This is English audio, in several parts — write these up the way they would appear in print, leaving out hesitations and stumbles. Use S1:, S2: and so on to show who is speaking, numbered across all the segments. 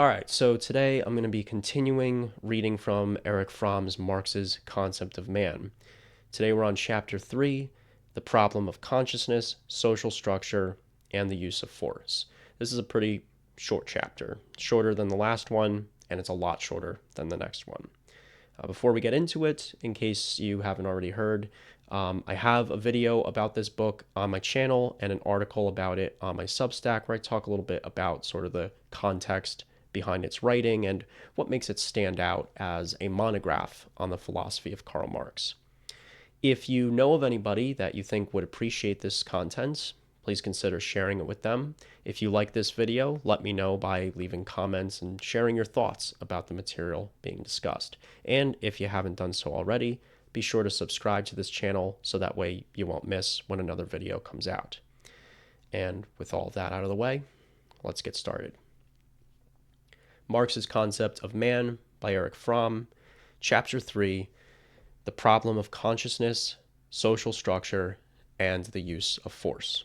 S1: All right, so today I'm going to be continuing reading from Erich Fromm's Marx's Concept of Man. Today we're on chapter 3, the problem of consciousness, social structure, and the use of force. This is a pretty short chapter, shorter than the last one, and it's a lot shorter than the next one. Before we get into it, in case you haven't already heard, I have a video about this book on my channel and an article about it on my Substack where I talk a little bit about sort of the context behind its writing and what makes it stand out as a monograph on the philosophy of Karl Marx. If you know of anybody that you think would appreciate this content, please consider sharing it with them. If you like this video, let me know by leaving comments and sharing your thoughts about the material being discussed. And if you haven't done so already, be sure to subscribe to this channel so that way you won't miss when another video comes out. And with all of that out of the way, let's get started. Marx's Concept of Man by Erich Fromm, Chapter 3, the problem of consciousness, social structure, and the use of force.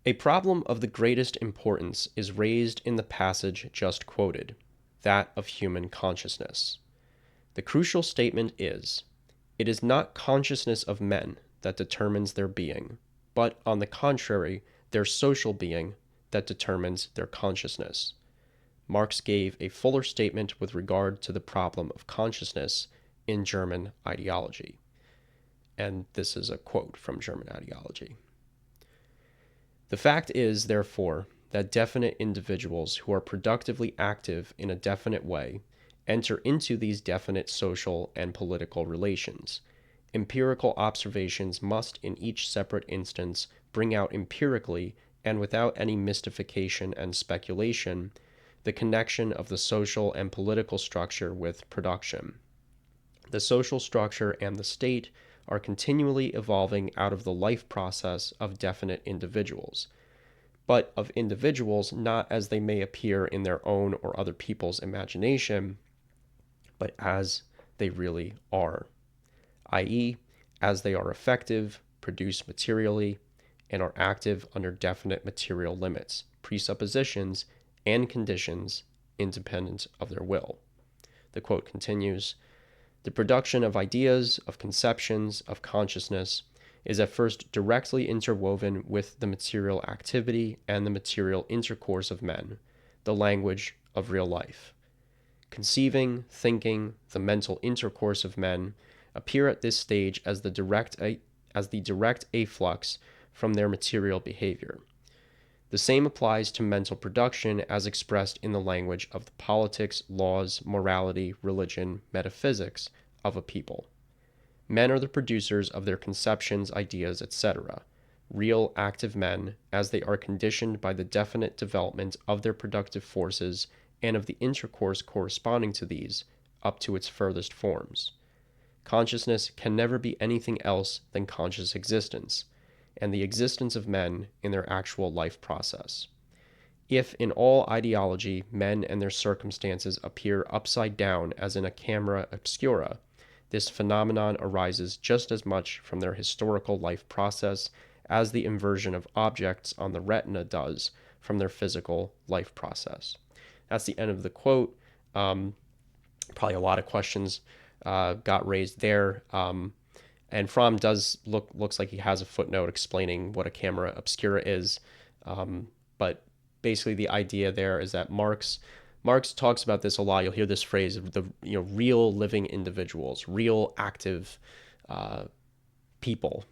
S1: A problem of the greatest importance is raised in the passage just quoted, that of human consciousness. The crucial statement is, it is not consciousness of men that determines their being, but, on the contrary, their social being that determines their consciousness. Marx gave a fuller statement with regard to the problem of consciousness in German Ideology. And this is a quote from German Ideology. The fact is, therefore, that definite individuals who are productively active in a definite way enter into these definite social and political relations. Empirical observations must in each separate instance bring out empirically and without any mystification and speculation the connection of the social and political structure with production. The social structure and the state are continually evolving out of the life process of definite individuals, but of individuals not as they may appear in their own or other people's imagination, but as they really are, i.e., as they are effective, produce materially, and are active under definite material limits, presuppositions, and conditions independent of their will. The quote continues, the production of ideas, of conceptions, of consciousness is at first directly interwoven with the material activity and the material intercourse of men, the language of real life. Conceiving, thinking, the mental intercourse of men appear at this stage as the direct efflux from their material behavior. The same applies to mental production as expressed in the language of the politics, laws, morality, religion, metaphysics of a people. Men are the producers of their conceptions, ideas, etc., real active men, as they are conditioned by the definite development of their productive forces and of the intercourse corresponding to these, up to its furthest forms. Consciousness can never be anything else than conscious existence, and the existence of men in their actual life process. If in all ideology men and their circumstances appear upside down as in a camera obscura, this phenomenon arises just as much from their historical life process as the inversion of objects on the retina does from their physical life process. That's the end of the quote. Probably a lot of questions got raised there. And Fromm looks like he has a footnote explaining what a camera obscura is. But basically the idea there is that Marx talks about this a lot. You'll hear this phrase of the real living individuals, real active people.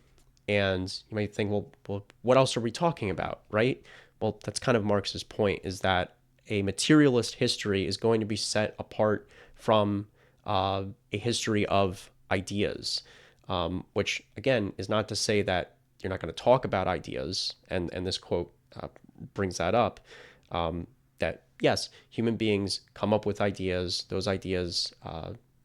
S1: And you might think, well, what else are we talking about, right? Well, that's kind of Marx's point, is that a materialist history is going to be set apart from a history of ideas. Which, again, is not to say that you're not going to talk about ideas, and this quote brings that up, that, yes, human beings come up with ideas, those ideas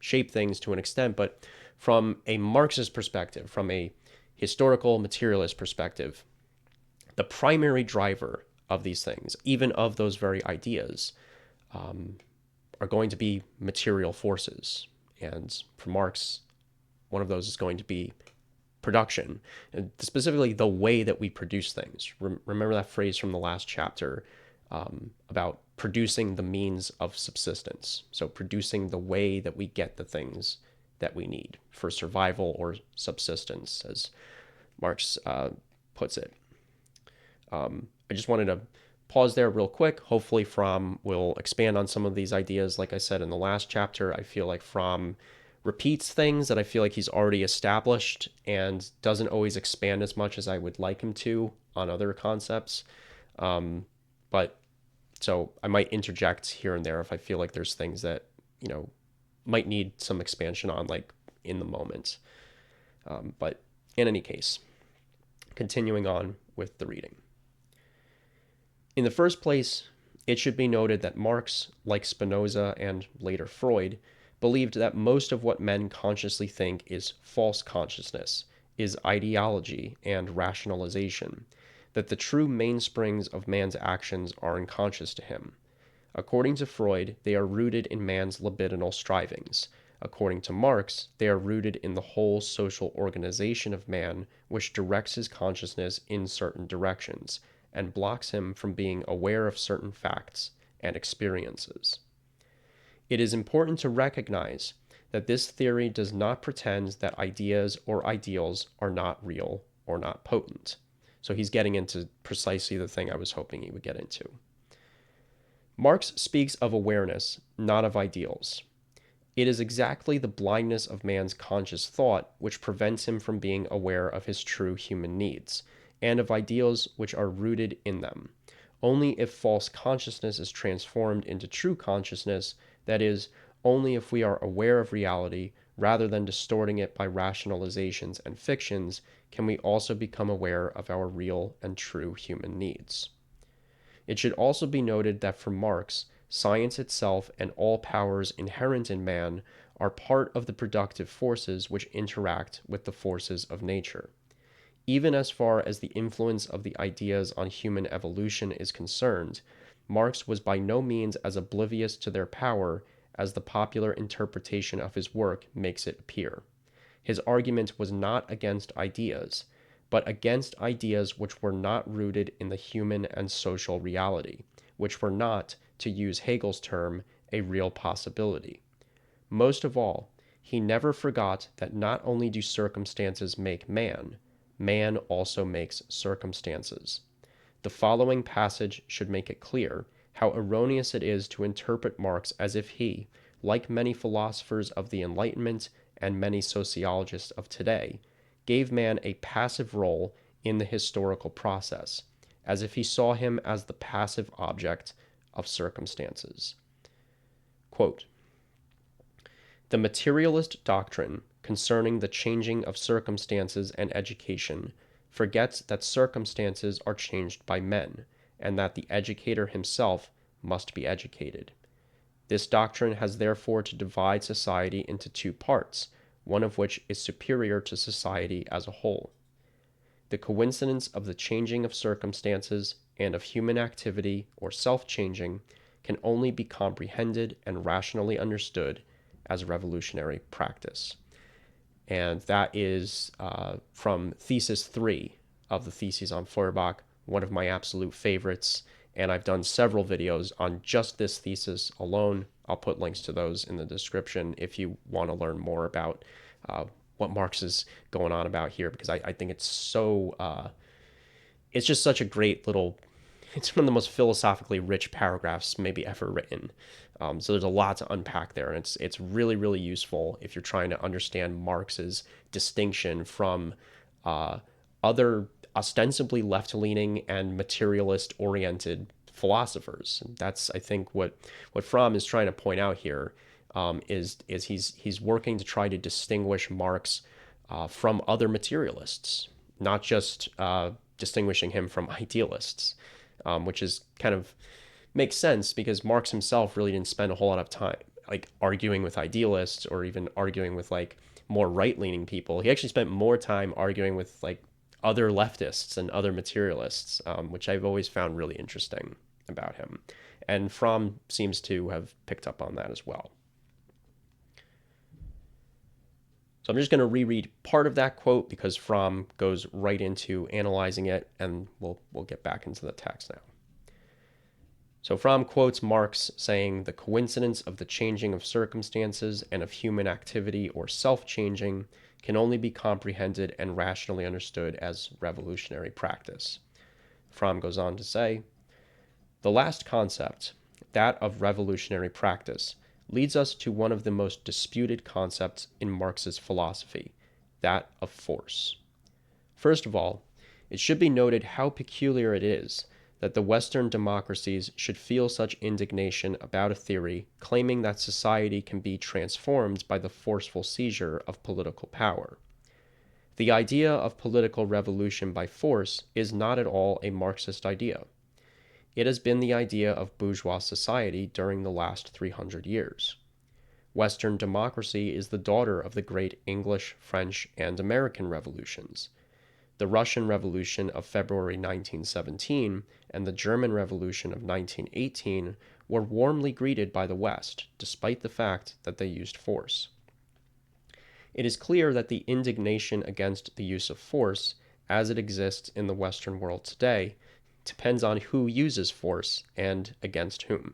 S1: shape things to an extent, but from a Marxist perspective, from a historical materialist perspective, the primary driver of these things, even of those very ideas, are going to be material forces. And for Marx, one of those is going to be production, and specifically the way that we produce things. Remember that phrase from the last chapter, about producing the means of subsistence. So producing the way that we get the things that we need for survival or subsistence, as Marx puts it. I just wanted to pause there real quick. Hopefully Fromm will expand on some of these ideas. Like I said in the last chapter, I feel like Fromm repeats things that I feel like he's already established and doesn't always expand as much as I would like him to on other concepts. But so I might interject here and there if I feel like there's things that, might need some expansion on, like in the moment. But in any case, continuing on with the reading. In the first place, it should be noted that Marx, like Spinoza and later Freud, believed that most of what men consciously think is false consciousness, is ideology and rationalization, that the true mainsprings of man's actions are unconscious to him. According to Freud, they are rooted in man's libidinal strivings. According to Marx, they are rooted in the whole social organization of man, which directs his consciousness in certain directions, and blocks him from being aware of certain facts and experiences. It is important to recognize that this theory does not pretend that ideas or ideals are not real or not potent. So he's getting into precisely the thing I was hoping he would get into. Marx speaks of awareness, not of ideals. It is exactly the blindness of man's conscious thought which prevents him from being aware of his true human needs, and of ideals which are rooted in them. Only if false consciousness is transformed into true consciousness, that is, only if we are aware of reality rather than distorting it by rationalizations and fictions, can we also become aware of our real and true human needs. It should also be noted that for Marx, science itself and all powers inherent in man are part of the productive forces which interact with the forces of nature. Even as far as the influence of the ideas on human evolution is concerned, Marx was by no means as oblivious to their power as the popular interpretation of his work makes it appear. His argument was not against ideas, but against ideas which were not rooted in the human and social reality, which were not, to use Hegel's term, a real possibility. Most of all, he never forgot that not only do circumstances make man, man also makes circumstances. The following passage should make it clear how erroneous it is to interpret Marx as if he, like many philosophers of the Enlightenment and many sociologists of today, gave man a passive role in the historical process, as if he saw him as the passive object of circumstances. Quote, "The materialist doctrine concerning the changing of circumstances and education forgets that circumstances are changed by men, and that the educator himself must be educated. This doctrine has therefore to divide society into two parts, one of which is superior to society as a whole. The coincidence of the changing of circumstances and of human activity or self-changing can only be comprehended and rationally understood as revolutionary practice." And that is from Thesis 3 of the Theses on Feuerbach, one of my absolute favorites. And I've done several videos on just this thesis alone. I'll put links to those in the description if you want to learn more about what Marx is going on about here, because I think it's so, it's just such a great little, it's one of the most philosophically rich paragraphs maybe ever written. So there's a lot to unpack there, and it's really, really useful if you're trying to understand Marx's distinction from other ostensibly left-leaning and materialist-oriented philosophers. And that's, I think, what Fromm is trying to point out here, is he's working to try to distinguish Marx from other materialists, not just distinguishing him from idealists, which is kind of makes sense because Marx himself really didn't spend a whole lot of time like arguing with idealists or even arguing with like more right-leaning people. He actually spent more time arguing with like other leftists and other materialists, which I've always found really interesting about him. And Fromm seems to have picked up on that as well. So I'm just going to reread part of that quote because Fromm goes right into analyzing it, and we'll get back into the text now. So Fromm quotes Marx saying, "The coincidence of the changing of circumstances and of human activity or self-changing can only be comprehended and rationally understood as revolutionary practice." Fromm goes on to say, "The last concept, that of revolutionary practice, leads us to one of the most disputed concepts in Marx's philosophy, that of force. First of all, it should be noted how peculiar it is that the Western democracies should feel such indignation about a theory claiming that society can be transformed by the forceful seizure of political power. The idea of political revolution by force is not at all a Marxist idea. It has been the idea of bourgeois society during the last 300 years. Western democracy is the daughter of the great English, French, and American revolutions. The Russian Revolution of February 1917 and the German Revolution of 1918 were warmly greeted by the West, despite the fact that they used force. It is clear that the indignation against the use of force, as it exists in the Western world today, depends on who uses force and against whom.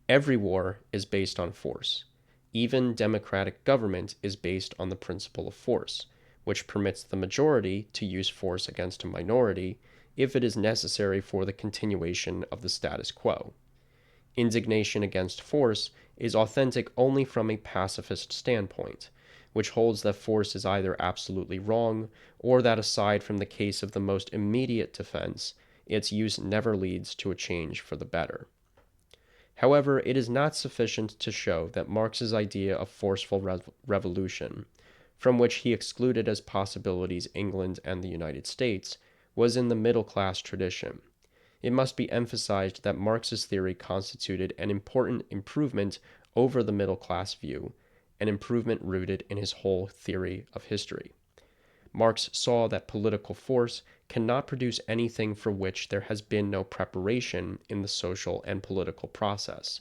S1: Every war is based on force. Even democratic government is based on the principle of force, which permits the majority to use force against a minority if it is necessary for the continuation of the status quo. Indignation against force is authentic only from a pacifist standpoint, which holds that force is either absolutely wrong or that aside from the case of the most immediate defense, its use never leads to a change for the better. However, it is not sufficient to show that Marx's idea of forceful revolution, from which he excluded as possibilities England and the United States, was in the middle-class tradition. It must be emphasized that Marx's theory constituted an important improvement over the middle-class view, an improvement rooted in his whole theory of history. Marx saw that political force cannot produce anything for which there has been no preparation in the social and political process.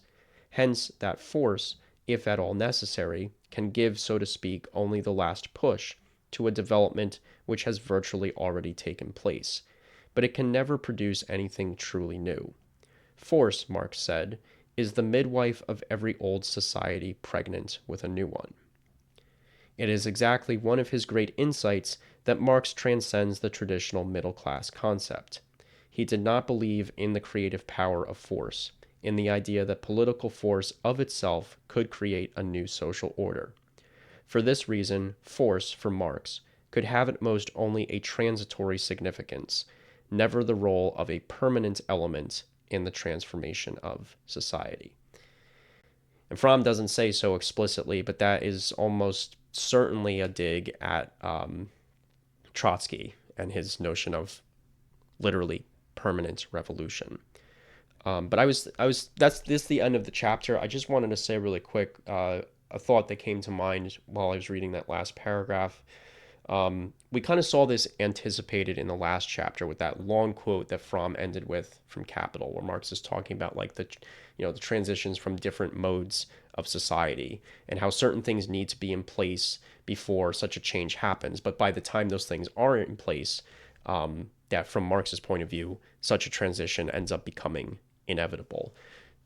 S1: Hence, that force, if at all necessary, can give, so to speak, only the last push to a development which has virtually already taken place, but it can never produce anything truly new. Force, Marx said, is the midwife of every old society pregnant with a new one. It is exactly one of his great insights that Marx transcends the traditional middle-class concept. He did not believe in the creative power of force, in the idea that political force of itself could create a new social order. For this reason, force, for Marx, could have at most only a transitory significance, never the role of a permanent element in the transformation of society. And Fromm doesn't say so explicitly, but that is almost certainly a dig at Trotsky and his notion of literally permanent revolution. But that's the end of the chapter. I just wanted to say really quick a thought that came to mind while I was reading that last paragraph. We kind of saw this anticipated in the last chapter with that long quote that Fromm ended with from Capital, where Marx is talking about like the transitions from different modes of society and how certain things need to be in place before such a change happens. But by the time those things are in place, that from Marx's point of view, such a transition ends up becoming inevitable.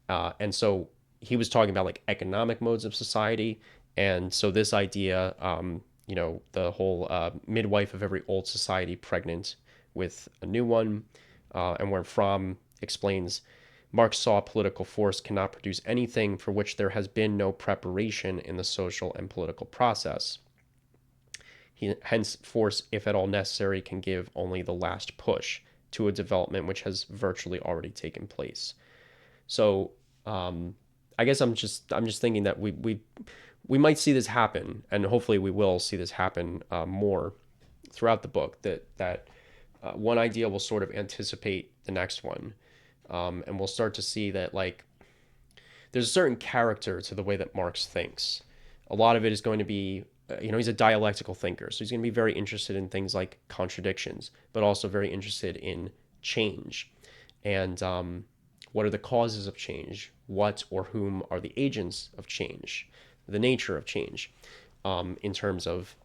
S1: And so he was talking about like economic modes of society. And so this idea, the whole midwife of every old society pregnant with a new one, and where Fromm explains Marx saw political force cannot produce anything for which there has been no preparation in the social and political process. Hence, force, if at all necessary, can give only the last push to a development which has virtually already taken place. So, I guess I'm just thinking that we might see this happen, and hopefully we will see this happen more throughout the book. That one idea will sort of anticipate the next one, and we'll start to see that like there's a certain character to the way that Marx thinks. A lot of it is going to be, he's a dialectical thinker, so he's going to be very interested in things like contradictions, but also very interested in change, and what are the causes of change? What or whom are the agents of change? The nature of change, in terms of,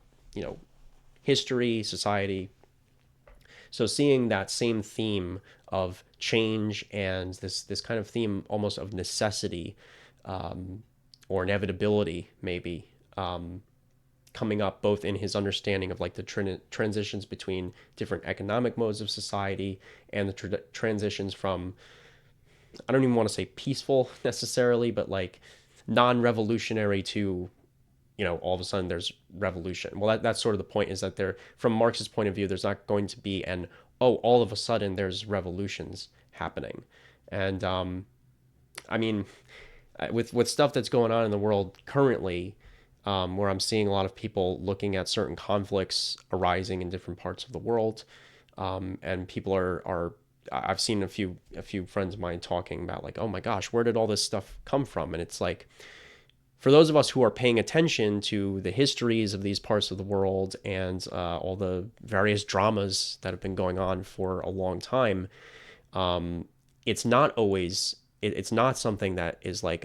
S1: history, society. So seeing that same theme of change and this kind of theme almost of necessity, or inevitability, maybe, coming up both in his understanding of like the transitions between different economic modes of society and the transitions from, I don't even want to say peaceful necessarily, but like non-revolutionary to, all of a sudden there's revolution. Well, that's sort of the point, is that there, from Marx's point of view, there's not going to be an, oh, all of a sudden there's revolutions happening. And I mean, with stuff that's going on in the world currently, where I'm seeing a lot of people looking at certain conflicts arising in different parts of the world, and people are I've seen a few friends of mine talking about like, oh my gosh, where did all this stuff come from? And it's like, for those of us who are paying attention to the histories of these parts of the world and all the various dramas that have been going on for a long time, it's not always, it's not something that is like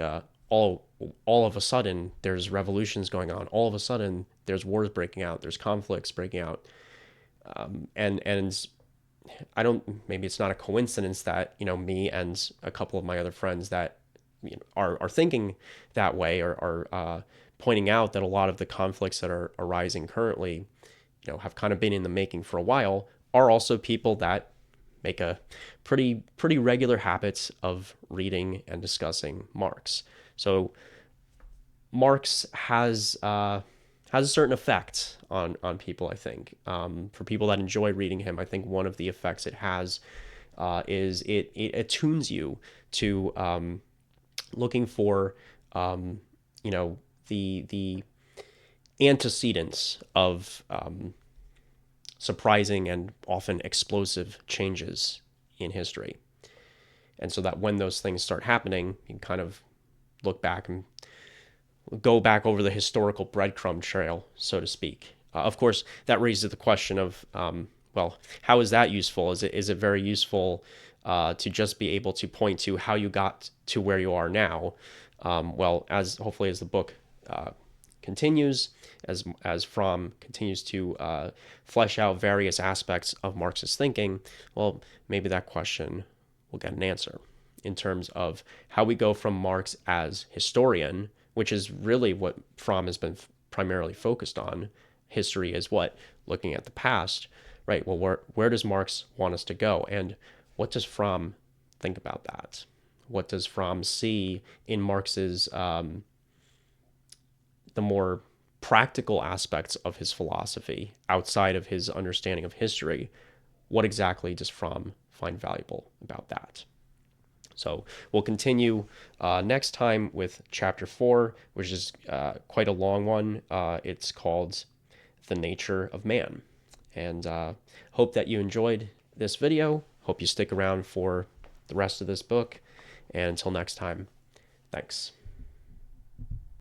S1: all of a sudden there's revolutions going on, all of a sudden there's wars breaking out, there's conflicts breaking out, and I don't, maybe it's not a coincidence that me and a couple of my other friends that are thinking that way, or are pointing out that a lot of the conflicts that are arising currently, have kind of been in the making for a while, are also people that make a pretty regular habit of reading and discussing Marx. So Marx has a certain effect on people, I think. For people that enjoy reading him, I think one of the effects it has is it attunes you to looking for the antecedents of surprising and often explosive changes in history. And so that when those things start happening, you can kind of look back and go back over the historical breadcrumb trail, so to speak. Of course, that raises the question of, well, how is that useful? Is it very useful to just be able to point to how you got to where you are now? Well, hopefully as the book continues, as Fromm continues to flesh out various aspects of Marx's thinking, well, maybe that question will get an answer in terms of how we go from Marx as historian, which is really what Fromm has been primarily focused on. History is what? Looking at the past, right? Well, where does Marx want us to go? And what does Fromm think about that? What does Fromm see in Marx's, the more practical aspects of his philosophy outside of his understanding of history? What exactly does Fromm find valuable about that? So we'll continue next time with chapter 4, which is quite a long one. It's called The Nature of Man. And hope that you enjoyed this video. Hope you stick around for the rest of this book. And until next time, thanks.